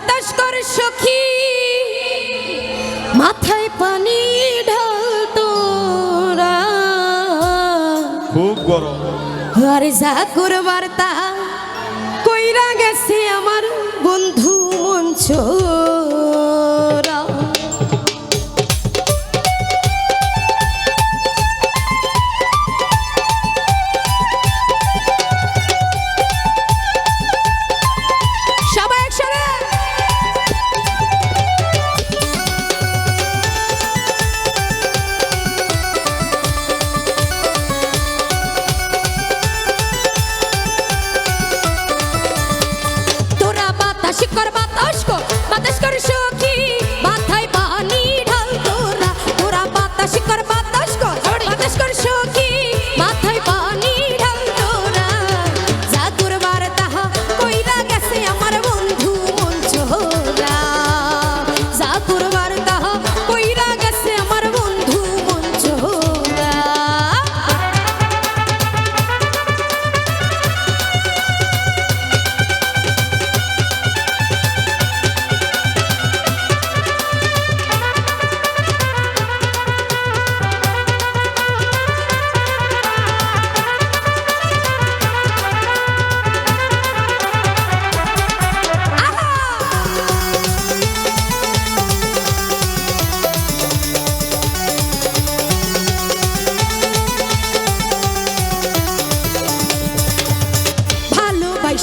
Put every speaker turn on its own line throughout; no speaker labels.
বাতাস কর সখী মাথায় পানি ঢাল তোরা
খুব গরম
আরে যা করবার তা কইরা গেছে আমার বন্ধু মঞ্চরা বাতাস কর সখী মাথায় পানি ঢাল তোরা তোরা বাতাস কর সখী মাথায় পানি ঢাল তোরা যা করবার তাহা কইরা গেছে আমার বন্ধু মঞ্চরা যা করবার তাহা কইরা গেছে আমার বন্ধু মঞ্চরা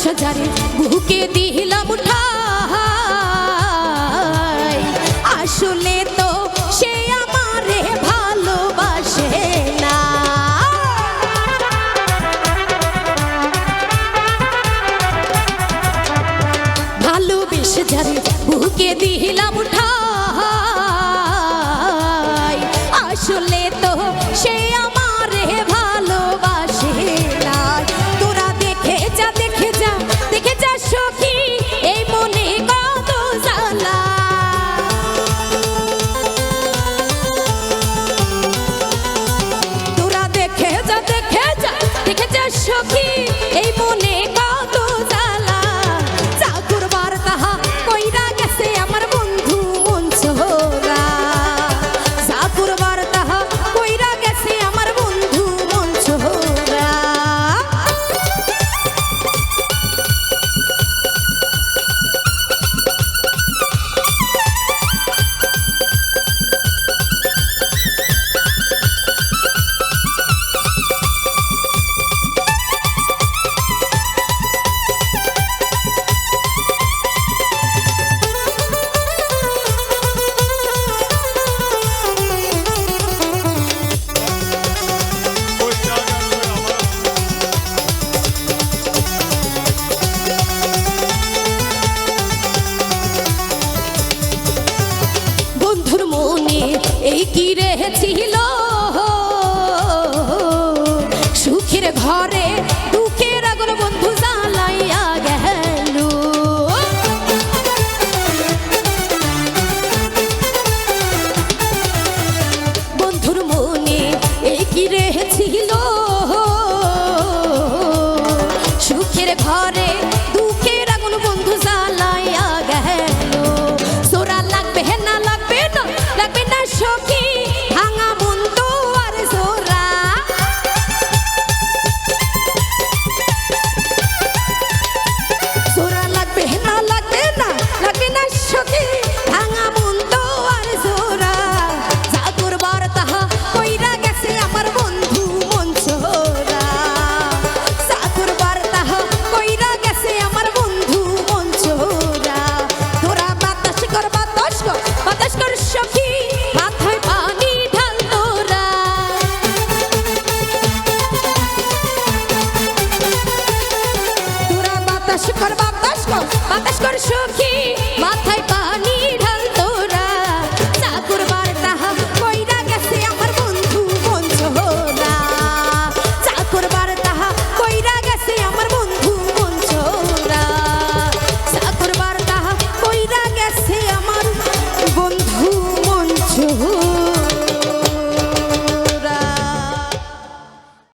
সজারে বুকে দিলাম উঠাই আসলে তো সে আমারে ভালোবাসে না ভালোবেসে যারে বুকে দিলাম উঠাই আসলে তো সে আমারে ভালোবাসে না তোরা দেখে যা সখী এই মনে কত জ্বালা তোরা দেখে যা সখী এই মনে কত জ্বালা যা করবার তাহা কইরা গেছে আমার বন্ধু মঞ্চরা যা করবার তাহা কইরা গেছে আমার বন্ধু মঞ্চরা এই কি রেছিল সুখের ঘরে দুঃখের আগুন বন্ধু জ্বালাইয়া গেল বন্ধুর মনে এই কি রেছিল সুখের ঘরে দুঃখের আগুন বন্ধু জ্বালাইয়া গেল সোরা লাগবে না সখী ভাঙা বন্ধু আর জোরা সোরা লাগবে না সখী ভাঙা বন্ধু আর জোরা যা করবার তাহা কইরা গেছে আমার বন্ধু মঞ্চরা যা করবার তাহা কইরা গেছে আমার বন্ধু মঞ্চরা তোরা বাতাস কর সখী মাথায় পানি ঢাল তোরা তোরা বাতাস কর